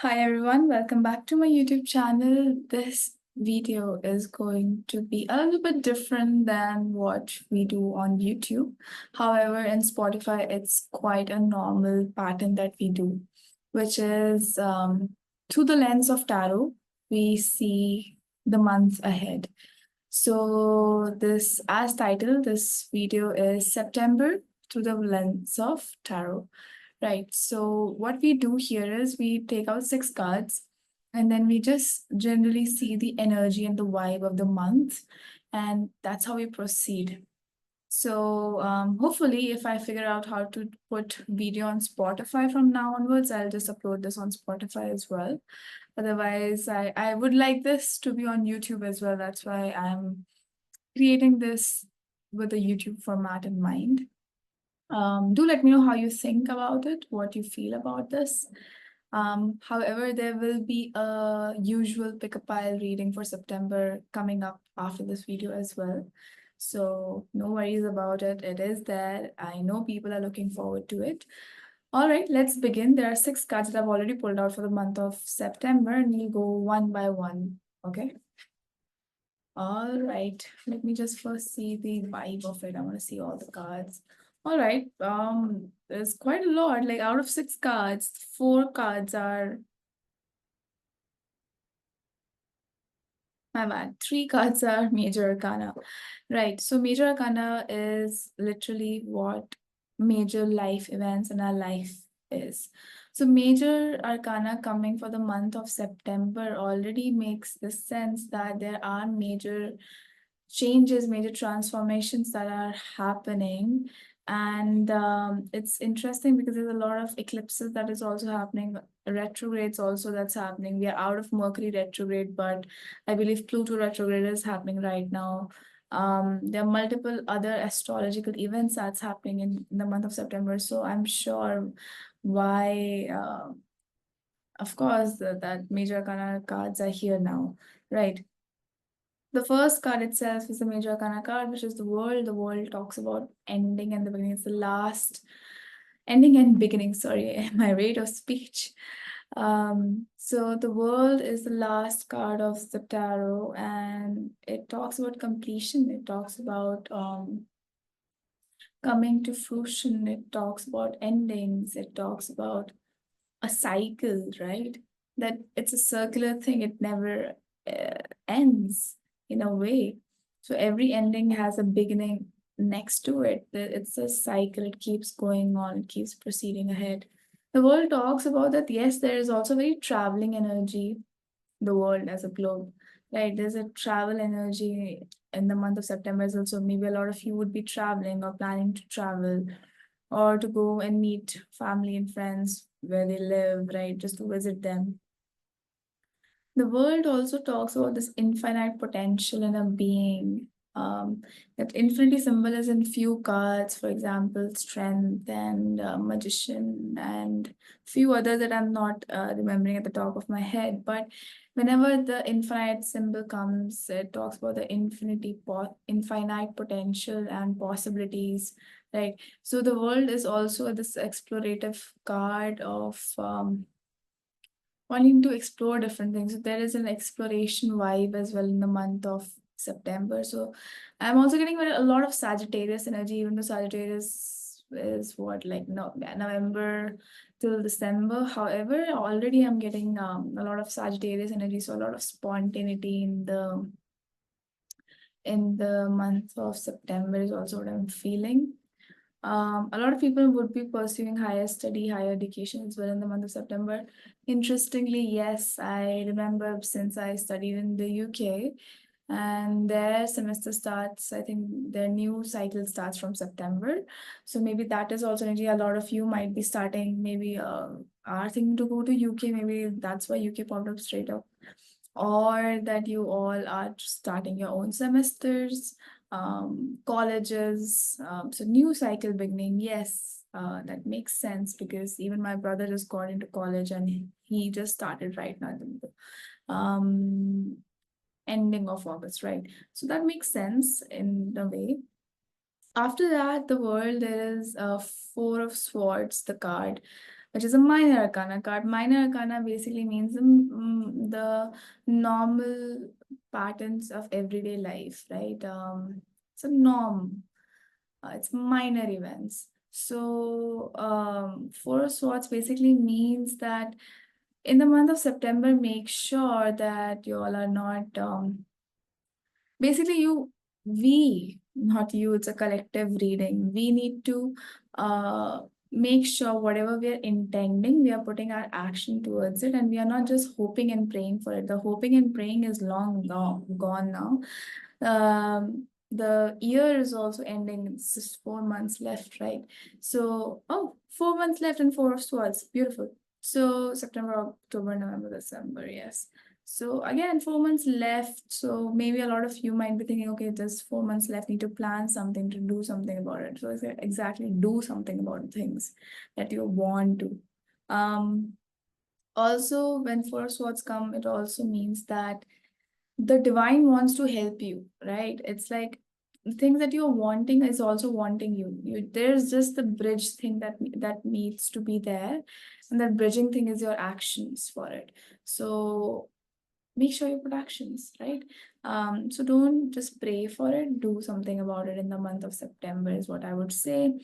Hi everyone, welcome back to my YouTube channel. This video is going to be a little bit different than what we do on YouTube. However, in Spotify, it's quite a normal pattern that we do, which is through the lens of tarot, we see the month ahead. So this, as titled, this video is September through the lens of tarot. Right. So what we do here is we take out six cards and then we just generally see the energy and the vibe of the month. And that's how we proceed. So hopefully if I figure out how to put video on Spotify from now onwards, I'll just upload this on Spotify as well. Otherwise, I would like this to be on YouTube as well. That's why I'm creating this with a YouTube format in mind. Do let me know how you think about it, what you feel about this. However, there will be a usual pick a pile reading for September coming up after this video as well. So no worries about it. It is there. I know people are looking forward to it. All right, let's begin. There are six cards that I've already pulled out for the month of September, and we'll go one by one. Okay. All right, let me just first see the vibe of it. I want to see all the cards. All right, there's quite a lot. Like out of six cards, four cards are my bad. Three cards are major arcana. Right. So major arcana is literally what major life events in our life is. So major arcana coming for the month of September already makes the sense that there are major changes, major transformations that are happening. And it's interesting because there's a lot of eclipses that is also happening, retrogrades also that's happening. We are out of Mercury retrograde, but I believe Pluto retrograde is happening right now. There are multiple other astrological events that's happening in the month of September. So I'm sure why, of course, that major arcana cards are here now, right? The first card itself is the major arcana card, which is the world. The world talks about ending and the beginning. It's the last ending and beginning. Sorry, my rate of speech. So the world is the last card of the tarot, and it talks about completion. It talks about coming to fruition. It talks about endings. It talks about a cycle, right? That it's a circular thing. It never ends in a way. So every ending has a beginning next to it. It's a cycle. It keeps going on. It keeps proceeding ahead. The world talks about that. Yes, there is also very traveling energy, the world as a globe, right? There's a travel energy in the month of September as well. So maybe a lot of you would be traveling or planning to travel or to go and meet family and friends where they live, right? Just to visit them. The world also talks about this infinite potential in a being. That infinity symbol is in few cards, for example, strength and magician, and few others that I'm not remembering at the top of my head. But whenever the infinite symbol comes, it talks about the infinite potential and possibilities, right? So the world is also this explorative card of wanting to explore different things. So there is an exploration vibe as well in the month of September. So I'm also getting a lot of Sagittarius energy, even though Sagittarius is what, like, no, November till December. However, already I'm getting a lot of Sagittarius energy, so a lot of spontaneity in the month of September is also what I'm feeling. A lot of people would be pursuing higher study, higher education as well in the month of September. Interestingly, yes, I remember since I studied in the UK and their semester starts, I think their new cycle starts from September. So maybe that is also energy. A lot of you might be starting, maybe are thinking to go to UK. Maybe that's why UK popped up straight up. Or that you all are starting your own semesters, colleges, so new cycle beginning. Yes, that makes sense because even my brother just got into college and he just started right now in the ending of August, right? So that makes sense in a way. After that, the world, there is a Four of Swords, the card. which is a minor arcana card. Minor arcana basically means the normal patterns of everyday life, right? It's a norm. It's minor events. So, Four of Swords basically means that in the month of September, make sure that you all are not basically not you, it's a collective reading. We need to uh make sure whatever we are intending, we are putting our action towards it, and we are not just hoping and praying for it. The hoping and praying is gone now. The year is also ending. It's just 4 months left, right? So, oh, 4 months left and Four of Swords. Beautiful. So September, October, November, December, yes. So again, 4 months left. So maybe a lot of you might be thinking, okay, there's 4 months left, need to plan something, to do something about it. So exactly, do something about things that you want to. Um, Also, when Four of Swords come, it also means that the divine wants to help you, right? It's like the things that you're wanting is also wanting you. There's just the bridge thing that needs to be there, and that bridging thing is your actions for it. So make sure you put actions, right? So don't just pray for it, do something about it in the month of September, is what I would say.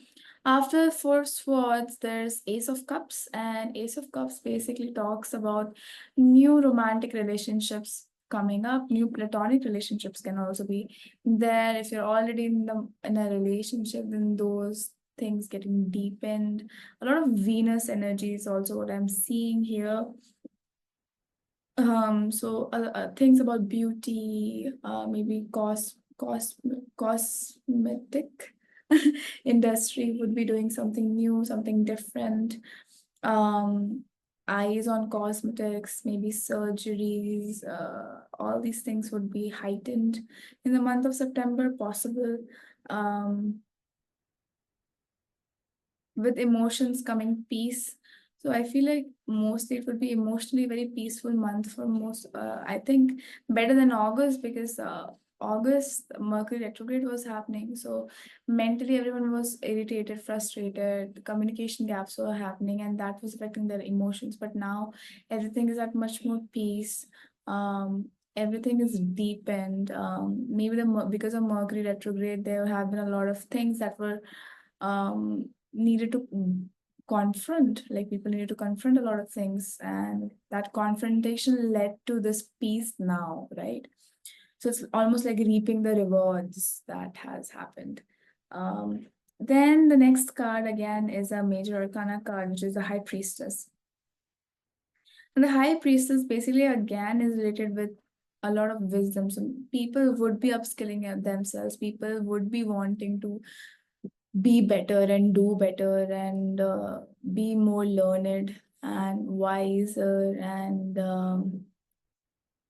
After Four Swords, there's Ace of Cups, and Ace of Cups basically talks about new romantic relationships coming up. New platonic relationships can also be there. If you're already in a relationship, then those things getting deepened. A lot of Venus energy is also what I'm seeing here. Things about beauty, maybe cosmetic industry would be doing something new, something different. Um, Eyes on cosmetics, maybe surgeries, all these things would be heightened in the month of September, possible. Um, with emotions coming peace. So I feel like mostly it would be emotionally very peaceful month for most. I think better than August, because August Mercury retrograde was happening. So mentally everyone was irritated, frustrated. Communication gaps were happening, and that was affecting their emotions. But now everything is at much more peace. Everything is deepened. Maybe because of Mercury retrograde, there have been a lot of things that were needed to confront, like people needed to confront a lot of things, and that confrontation led to this peace now, right? So it's almost like reaping the rewards that has happened. Then the next card again is a major arcana card, which is the High Priestess. And the High Priestess basically again is related with a lot of wisdom. So people would be upskilling themselves, people would be wanting to be better and do better, and be more learned and wiser, and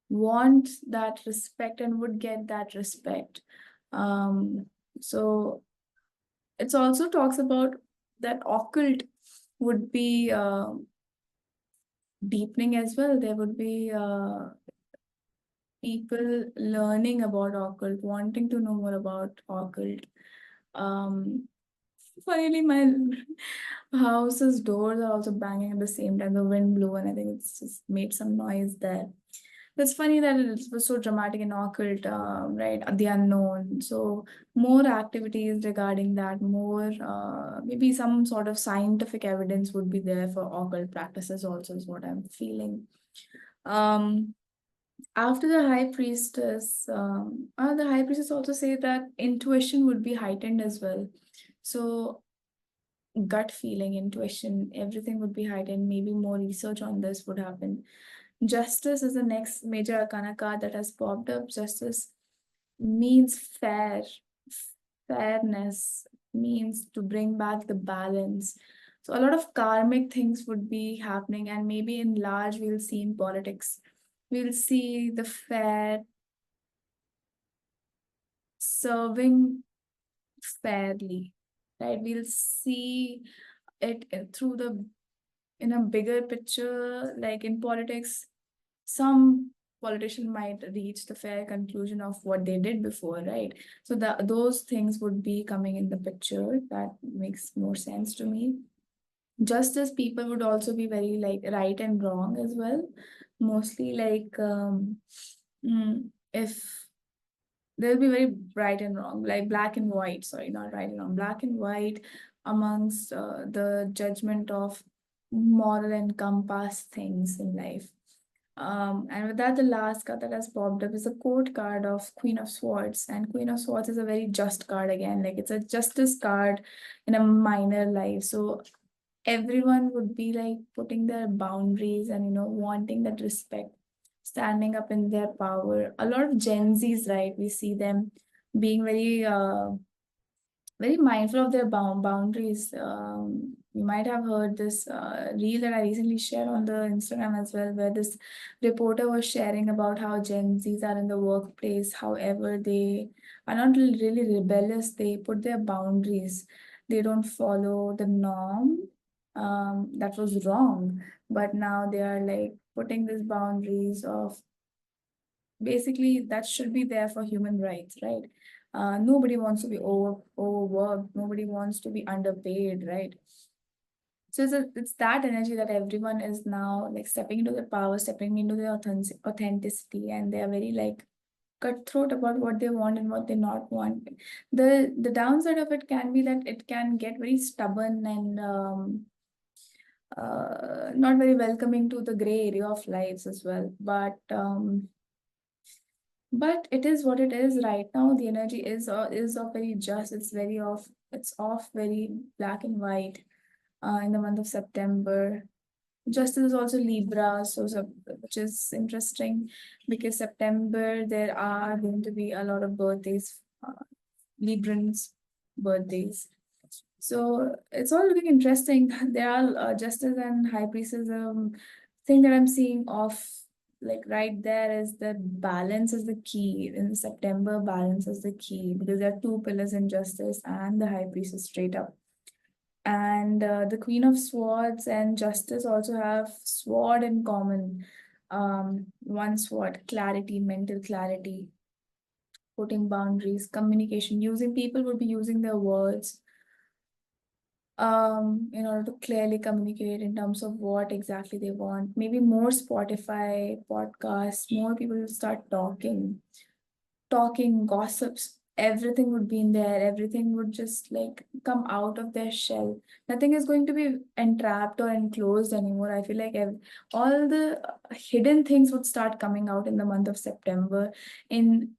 want that respect and would get that respect. So it also talks about that occult would be deepening as well. There would be people learning about occult, wanting to know more about occult. Um, Finally, my house's doors are also banging at the same time. The wind blew, and I think it's just made some noise there. It's funny that it was so dramatic and occult, right? The unknown. So more activities regarding that, more maybe some sort of scientific evidence would be there for occult practices. Also, is what I'm feeling. Um, After the high priestess also say that intuition would be heightened as well. So gut feeling, intuition, everything would be heightened. Maybe more research on this would happen. Justice is the next major arcana card that has popped up. Justice means fairness, means to bring back the balance. So a lot of karmic things would be happening, and maybe in large, we'll see in politics. We'll see the fair serving fairly, right? We'll see it through the in a bigger picture, like in politics, some politician might reach the fair conclusion of what they did before, right? So those things would be coming in the picture. That makes more sense to me. just as people would also be very like right and wrong as well. Mostly like if they'll be very bright and wrong, like black and white, sorry, not right and wrong, black and white amongst the judgment of moral and compass things in life. And with that, the last card that has popped up is a court card of Queen of Swords. And Queen of Swords is a very just card again. Like it's a justice card in a minor life. So everyone would be like putting their boundaries and wanting that respect, standing up in their power. A lot of Gen Zs, right? We see them being very mindful of their boundaries. You might have heard this reel that I recently shared on the Instagram as well, where this reporter was sharing about how Gen Zs are in the workplace. However, they are not really rebellious. They put their boundaries. They don't follow the norm. That was wrong, but now they are like putting these boundaries of basically that should be there for human rights, right? Nobody wants to be overworked. Nobody wants to be underpaid, right? So it's that energy that everyone is now like stepping into their power, stepping into their authenticity, and they are very like cutthroat about what they want and what they not want. The downside of it can be that it can get very stubborn and not very welcoming to the gray area of lives as well. But it is what it is right now. The energy is of very just. It's off very black and white. In the month of September, Justice is also Libra, which is interesting because September there are going to be a lot of birthdays, Librans birthdays. So it's all looking interesting. There are Justice and High Priestess. Thing that I'm seeing off like right there is the balance is the key. In September, balance is the key because there are two pillars in Justice and the High Priestess straight up. And the Queen of Swords and Justice also have sword in common. One sword, clarity, mental clarity, putting boundaries, communication, using people would be using their words in order to clearly communicate in terms of what exactly they want. Maybe more Spotify podcasts, more people will start talking gossips, everything would be in there, everything would just like come out of their shell. Nothing is going to be entrapped or enclosed anymore. I feel like all the hidden things would start coming out in the month of September in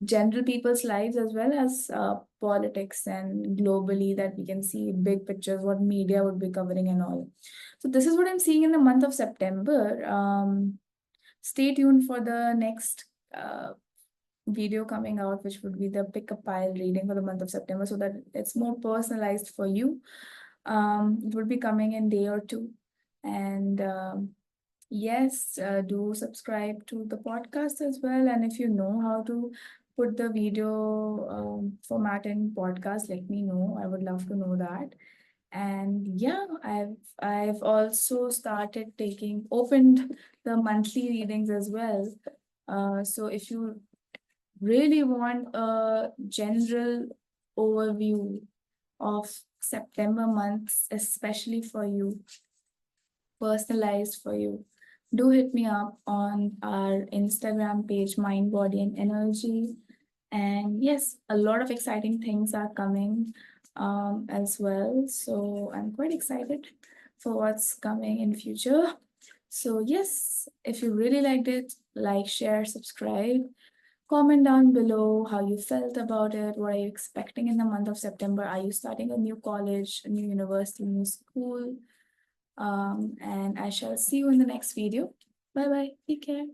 general people's lives as well as politics and globally, that we can see big pictures what media would be covering and all. So this is what I'm seeing in the month of September. Stay tuned for the next video coming out, which would be the pick a pile reading for the month of September, so that it's more personalized for you. It would be coming in day or two. And yes, do subscribe to the podcast as well. And if you know how to put the video format in podcast, let me know. I would love to know that. And yeah, I've also started opened the monthly readings as well. So if you really want a general overview of September months, especially for you, personalized for you, do hit me up on our Instagram page, Mind, Body, and Energy. And yes, a lot of exciting things are coming as well. So I'm quite excited for what's coming in future. So yes, if you really liked it, like, share, subscribe. Comment down below how you felt about it. What are you expecting in the month of September? Are you starting a new college, a new university, new school? And I shall see you in the next video. Bye bye. Take care.